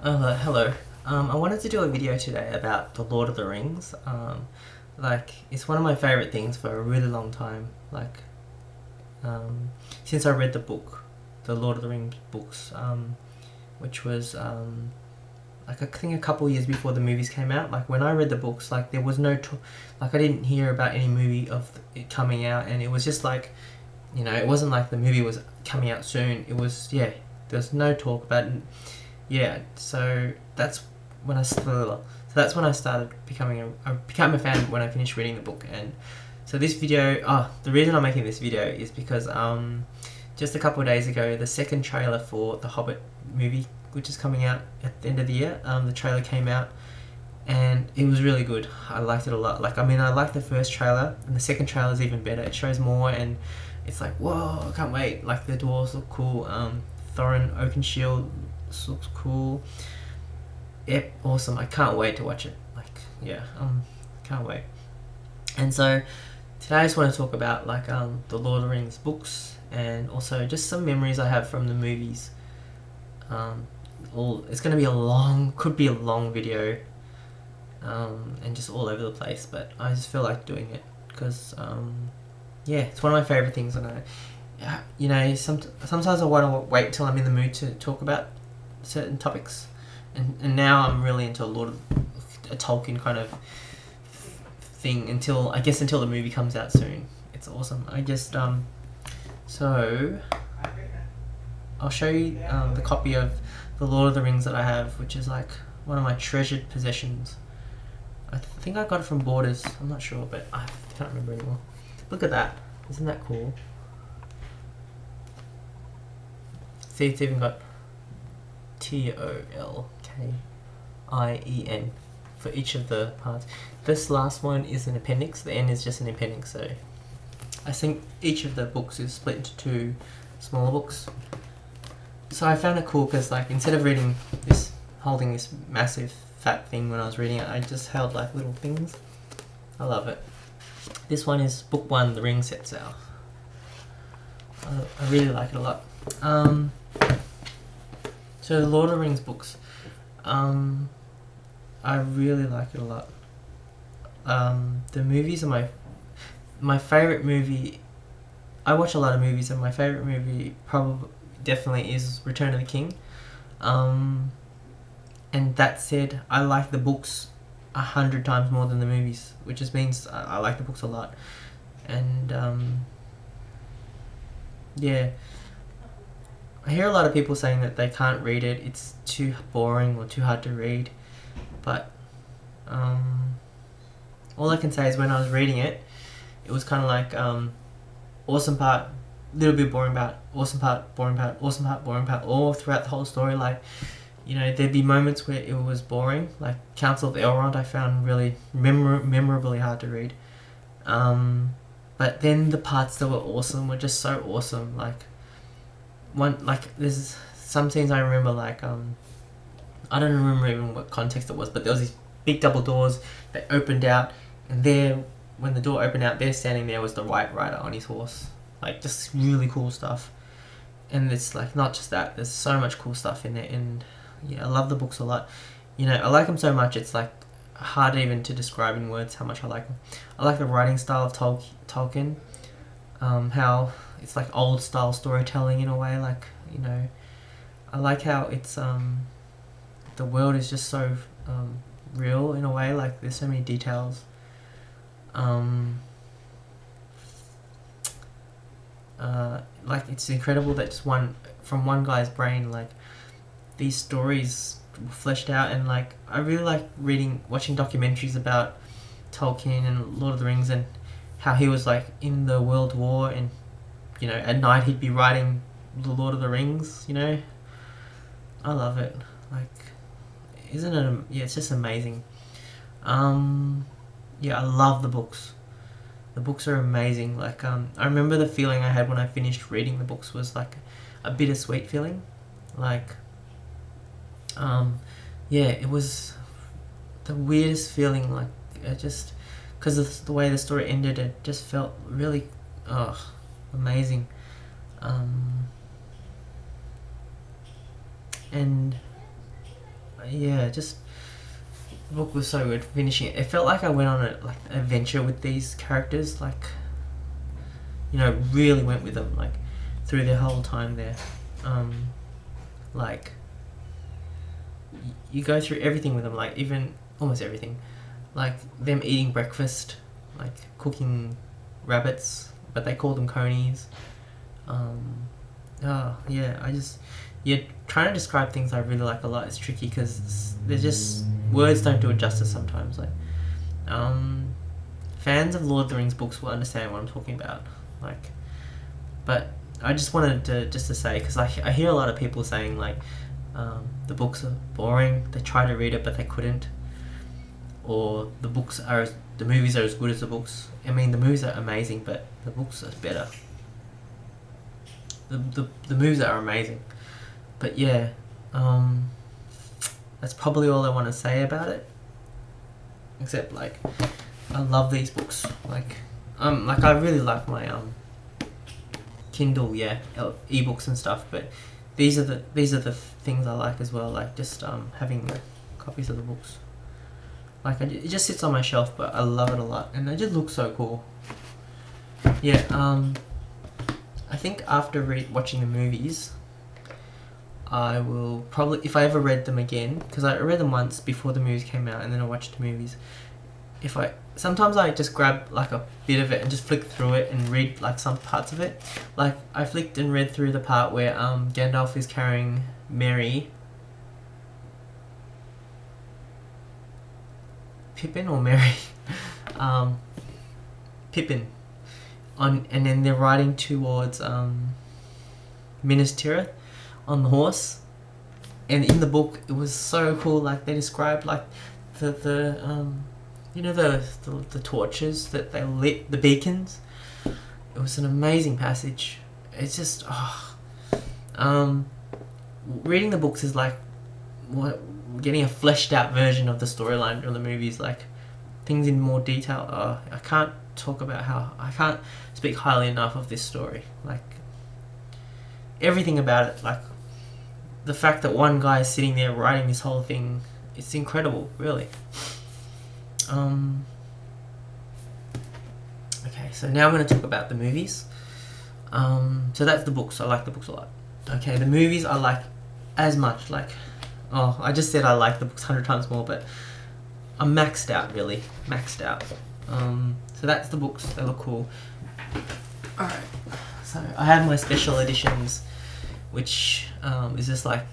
Hello. I wanted to do a video today about The Lord of the Rings. It's one of my favorite things for a really long time. Since I read the book, The Lord of the Rings books, which was, I think a couple years before the movies came out. Like, when I read the books, like, there was no, I didn't hear about any movie of it coming out, and it was just like, it wasn't like the movie was coming out soon. It was, there's no talk about it. Yeah, so that's when I started I became a fan when I finished reading the book. And so this video, the reason I'm making this video is because just a couple of days ago, the second trailer for the Hobbit movie, which is coming out at the end of the year, the trailer came out and it was really good. I liked it a lot. I liked the first trailer, and the second trailer is even better. It shows more, and it's like, whoa, I can't wait. Like, the dwarves look cool. Thorin Oakenshield looks cool. Yep, awesome. I can't wait to watch it. Can't wait. And so today I just want to talk about the Lord of the Rings books, and also just some memories I have from the movies. It's going to be could be a long video, and just all over the place, but I just feel like doing it because it's one of my favorite things. And sometimes I want to wait till I'm in the mood to talk about certain topics, and now I'm really into a Tolkien kind of thing until the movie comes out soon. It's awesome. So I'll show you the copy of The Lord of the Rings that I have, which is like one of my treasured possessions. I think I got it from Borders. I'm not sure, but I can't remember anymore. Look at that. Isn't that cool? See, it's even got Tolkien for each of the parts. This last one is an appendix. The end is just an appendix, so I think each of the books is split into two smaller books. So I found it cool because, instead of holding this massive fat thing when I was reading it, I just held little things. I love it. This one is book 1, The Ring Set Sail. I really like it a lot. So the Lord of the Rings books, I really like it a lot. The movies are my favorite movie. I watch a lot of movies, and my favorite movie definitely is Return of the King. And that said, I like the books 100 times more than the movies, which just means I like the books a lot. And I hear a lot of people saying that they can't read it, it's too boring or too hard to read, but all I can say is when I was reading it, it was kind of awesome part, little bit boring part, awesome part, boring part, awesome part, boring part, all throughout the whole story. There'd be moments where it was boring, like Council of Elrond I found really memorably hard to read, but then the parts that were awesome were just so awesome. There's some scenes I remember, I don't remember even what context it was, but there was these big double doors that opened out, and when the door opened out, there standing there was the White Rider on his horse. Just really cool stuff. And it's not just that, there's so much cool stuff in there. And I love the books a lot. I like them so much, it's hard even to describe in words how much I like them. I like the writing style of Tolkien, how it's old style storytelling in a way. I like how it's the world is just so real in a way. There's so many details. It's incredible that just from one guy's brain, these stories were fleshed out. And I really like watching documentaries about Tolkien and Lord of the Rings, and how he was in the World War, and at night he'd be writing the Lord of the Rings. I love it. Isn't it? It's just amazing. I love the books. The books are amazing. I remember the feeling I had when I finished reading the books was a bittersweet feeling. It was the weirdest feeling. It just, because of the way the story ended, it just felt really amazing. And yeah, just the book was so good. Finishing it, it felt like I went on a like adventure with these characters, like, you know, really went with them like through their whole time there. Like you go through everything with them, like even almost everything, like them eating breakfast, like cooking rabbits, but they call them conies. Oh yeah, trying to describe things I really like a lot is tricky because they're just, words don't do it justice sometimes. Like, fans of Lord of the Rings books will understand what I'm talking about. Like, but I just wanted to say, because I hear a lot of people saying like, the books are boring. They try to read it but they couldn't, or the movies are as good as the books. I mean, the movies are amazing, but the books are better. The movies are amazing, but yeah, that's probably all I want to say about it. Except like, I love these books. Like I really like my Kindle, ebooks and stuff. But these are the things I like as well. Like just having copies of the books. Like it just sits on my shelf, but I love it a lot, and they just look so cool. Yeah. I think after watching the movies, I will probably, if I ever read them again, because I read them once before the movies came out, and then I watched the movies. Sometimes I just grab like a bit of it and just flick through it and read like some parts of it. Like I flicked and read through the part where Gandalf is carrying Merry. Pippin or Merry? Pippin. And then they're riding towards Minas Tirith on the horse, and in the book it was so cool. Like they described like the torches that they lit, the beacons. It was an amazing passage. It's just reading the books is like getting a fleshed out version of the storyline from the movies, like things in more detail. I can't speak highly enough of this story. Like everything about it, like the fact that one guy is sitting there writing this whole thing, it's incredible, really. Okay, so now I'm going to talk about the movies. So that's the books. I like the books a lot. Okay, the movies I like as much. Like, I just said I like the books 100 times more, but I'm maxed out, really. Maxed out. So that's the books. They look cool. Alright, so I have my special editions, which is just like,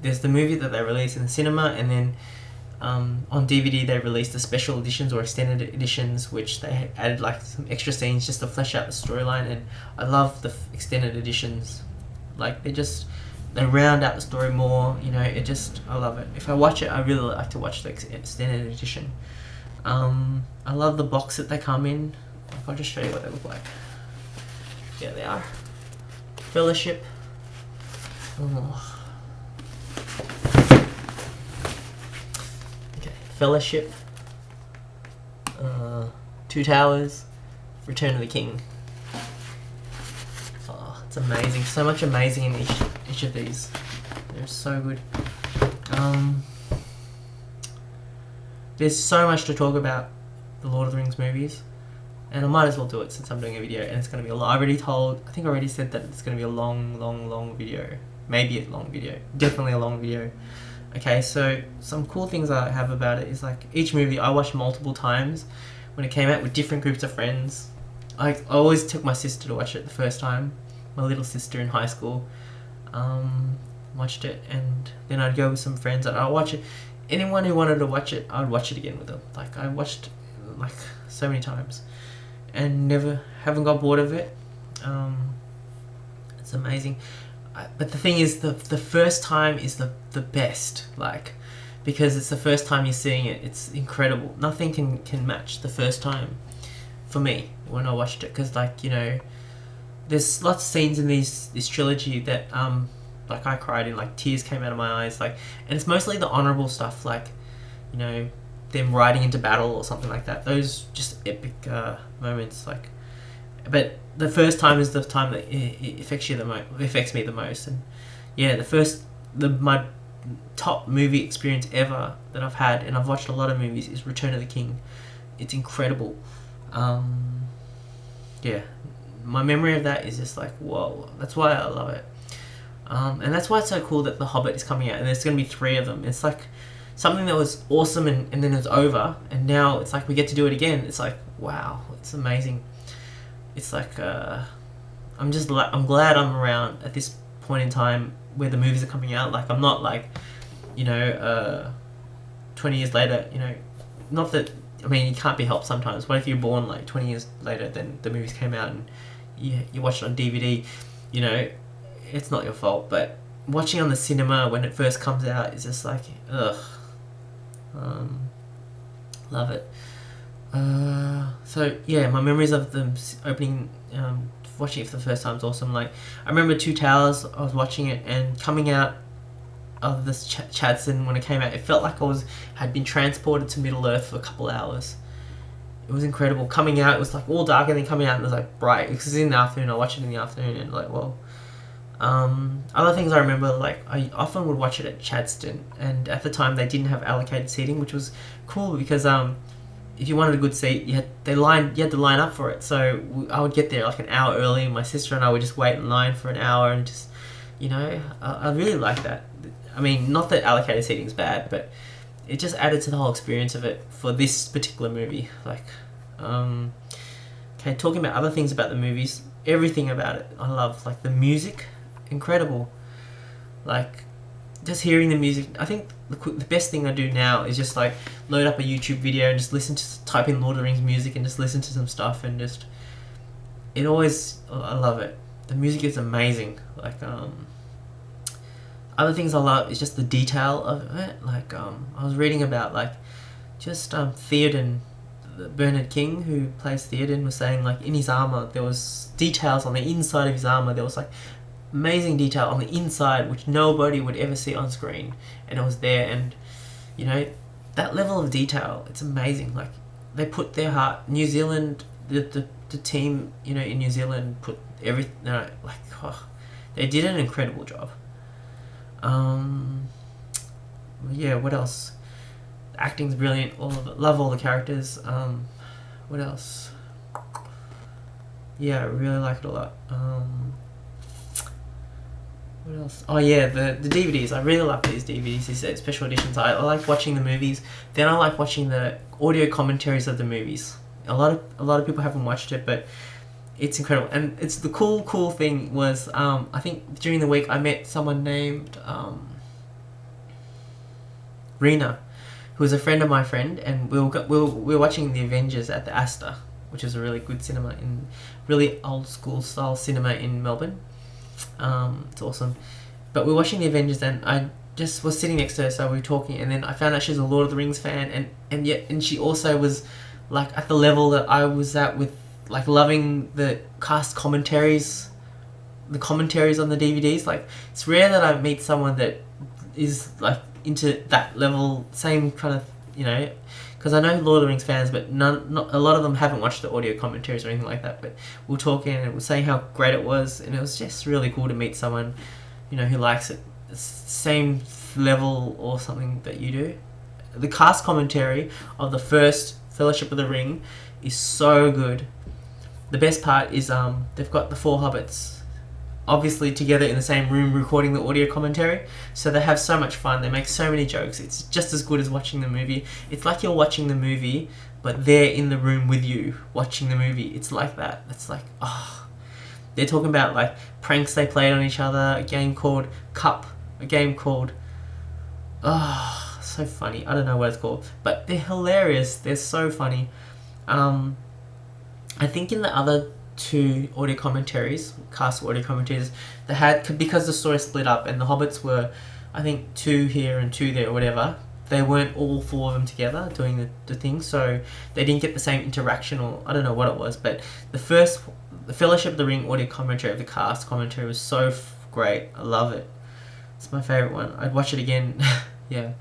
there's the movie that they release in the cinema, and then on DVD they released the special editions or extended editions, which they added like some extra scenes just to flesh out the storyline. And I love the extended editions. Like they round out the story more, you know. I love it. If I watch it, I really like to watch the extended edition. I love the box that they come in. I'll just show you what they look like. Yeah, they are. Fellowship. Okay, Fellowship. Two Towers. Return of the King. Oh, it's amazing. So much amazing in each of these. They're so good. There's so much to talk about the Lord of the Rings movies, and I might as well do it since I'm doing a video, and it's going to be a long. I think I already said that it's going to be a long video. Maybe a long video. Definitely a long video. Okay, so some cool things I have about it is like each movie I watched multiple times when it came out with different groups of friends. I always took my sister to watch it the first time, my little sister in high school. Watched it, and then I'd go with some friends and I'd watch it. Anyone who wanted to watch it, I would watch it again with them. Like I watched like so many times and haven't got bored of it. It's amazing. But the thing is, the first time is the best, like, because it's the first time you're seeing it. It's incredible. Nothing can match the first time for me when I watched it, because like, you know, there's lots of scenes in this trilogy that like I cried in, like tears came out of my eyes, like, and it's mostly the honorable stuff, like, you know, them riding into battle or something like that. Those just epic moments, like. But the first time is the time that it affects me the most, and yeah, my top movie experience ever that I've had, and I've watched a lot of movies, is Return of the King. It's incredible. Yeah, my memory of that is just like, whoa. That's why I love it. And that's why it's so cool that The Hobbit is coming out, and there's going to be 3 of them. It's like something that was awesome, and then it's over, and now it's like we get to do it again. It's like, wow, it's amazing. It's like, I'm glad I'm around at this point in time where the movies are coming out. Like, I'm not like, 20 years later, not that, I mean, you can't be helped sometimes. What if you're born like 20 years later, then the movies came out and you watch it on DVD, it's not your fault. But watching on the cinema when it first comes out is just like, ugh. Love it. So yeah, my memories of them opening, watching it for the first time is awesome. Like, I remember Two Towers, I was watching it, and coming out of this Chadson, when it came out, it felt like had been transported to Middle Earth for a couple hours. It was incredible. Coming out, it was like all dark, and then coming out, and it was like bright, because it's in the afternoon. I watched it in the afternoon, and like, well, other things I remember, like, I often would watch it at Chadstone, and at the time they didn't have allocated seating, which was cool, because if you wanted a good seat, you had to line up for it. So I would get there like an hour early, and my sister and I would just wait in line for an hour, and just, I really like that. I mean, not that allocated seating is bad, but it just added to the whole experience of it for this particular movie. Like, okay, talking about other things about the movies, everything about it I love. Like, the music, incredible. Like, just hearing the music. I think the best thing I do now is just like load up a YouTube video and just type in Lord of the Rings music and just listen to some stuff, and just, I love it. The music is amazing. Like, other things I love is just the detail of it. Like, I was reading about, like, just Theoden, Bernard King, who plays Theoden, was saying, like, in his armor there was details on the inside of his armor. There was like amazing detail on the inside which nobody would ever see on screen, and it was there. And that level of detail, it's amazing. Like, they put their heart. New Zealand, the team, in New Zealand put everything. They did an incredible job. Yeah, what else? The acting's brilliant. All of it. Love all the characters. What else? Yeah, I really like it a lot. What else? Oh yeah, the DVDs. I really like these DVDs, these special editions. I like watching the movies. Then I like watching the audio commentaries of the movies. A lot of people haven't watched it, but it's incredible. And it's the cool thing was, I think during the week I met someone named Rena, who was a friend of my friend, and we were watching the Avengers at the Astor, which is a really good cinema, in really old school style cinema in Melbourne. It's awesome. But we were watching the Avengers, and I just was sitting next to her, so we were talking, and then I found out she's a Lord of the Rings fan, and she also was like at the level that I was at, with like loving the cast commentaries, the commentaries on the DVDs. Like, it's rare that I meet someone that is like into that level, same kind of, because I know Lord of the Rings fans, but not a lot of them haven't watched the audio commentaries or anything like that. But we were talking, and we were saying how great it was, and it was just really cool to meet someone, who likes it same level or something that you do. The cast commentary of the first Fellowship of the Ring is so good. The best part is they've got the 4 hobbits obviously together in the same room recording the audio commentary, so they have so much fun. They make so many jokes. It's just as good as watching the movie. It's like you're watching the movie, but they're in the room with you watching the movie. It's like that. It's like, they're talking about like pranks they played on each other, a game called Cup, a game called, so funny. I don't know what it's called, but they're hilarious. They're so funny. I think in the other 2 audio commentaries, cast audio commentaries, they had, because the story split up and the hobbits were, I think, 2 here and 2 there or whatever, they weren't all 4 of them together doing the thing, so they didn't get the same interaction, or I don't know what it was. But the Fellowship of the Ring audio commentary of the cast commentary was so great. I love it. It's my favourite one. I'd watch it again. Yeah.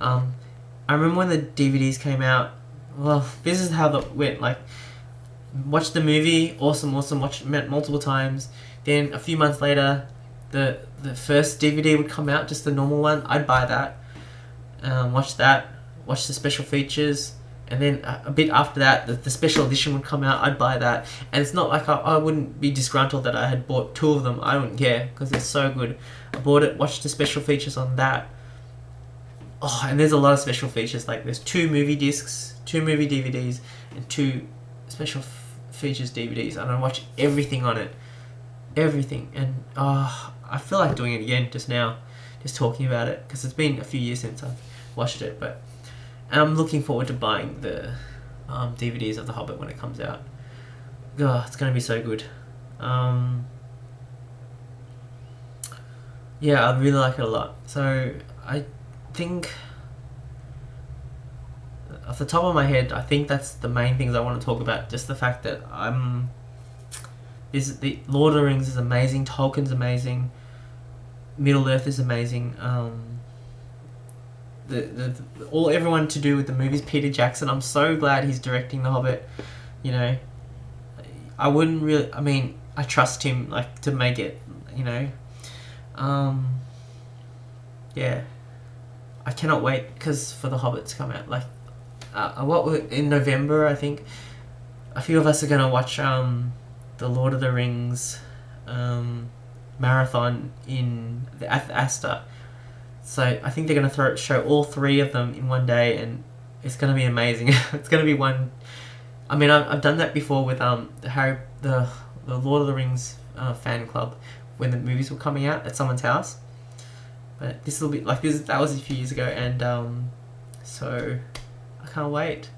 I remember when the DVDs came out, well, this is how that went. Like, watched the movie, awesome, watched it multiple times. Then a few months later, the first DVD would come out, just the normal one, I'd buy that, watch the special features, and then a bit after that, the special edition would come out, I'd buy that. And it's not like I wouldn't be disgruntled that I had bought 2 of them. I wouldn't care, because it's so good. I bought it, watched the special features on that. Oh, and there's a lot of special features, like there's 2 movie discs, 2 movie DVDs, and 2 special features DVDs, and I watch everything on it. Everything. And I feel like doing it again just now, just talking about it, because it's been a few years since I've watched it. And I'm looking forward to buying the DVDs of The Hobbit when it comes out. God, it's going to be so good. Yeah, I really like it a lot. So I think, off the top of my head, I think that's the main things I want to talk about. Just the fact that the Lord of the Rings is amazing, Tolkien's amazing, Middle Earth is amazing. Everyone to do with the movies, Peter Jackson, I'm so glad he's directing The Hobbit. You know, I wouldn't really, I mean, I trust him, like, to make it, you know. Yeah, I cannot wait for The Hobbit to come out. Like, in November, I think a few of us are gonna watch the Lord of the Rings marathon at the Astor. So I think they're gonna show all 3 of them in one day, and it's gonna be amazing. It's gonna be one. I mean, I've done that before with the Lord of the Rings fan club when the movies were coming out at someone's house. But this will be like this. That was a few years ago, and so I can't wait.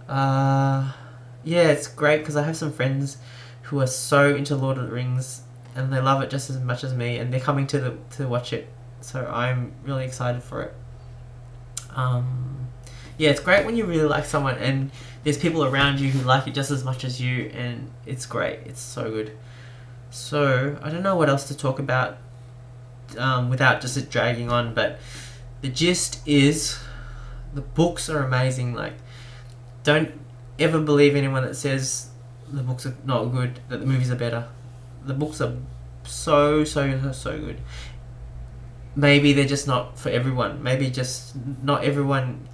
Yeah, it's great because I have some friends who are so into Lord of the Rings, and they love it just as much as me, and they're coming to watch it. So I'm really excited for it. Yeah, it's great when you really like someone and there's people around you who like it just as much as you, and it's great. It's so good. So I don't know what else to talk about without just it dragging on, but the gist is the books are amazing. Like, don't ever believe anyone that says the books are not good, that the movies are better. The books are so good. Maybe they're just not for everyone. Maybe just not everyone.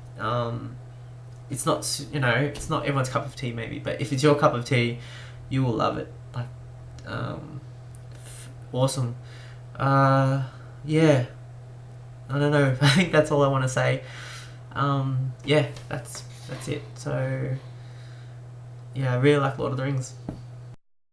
It's not, you know, it's not everyone's cup of tea. Maybe, but if it's your cup of tea, you will love it. Like, awesome. Yeah. I don't know. I think that's all I want to say. Yeah, that's it. So, yeah, I really like Lord of the Rings.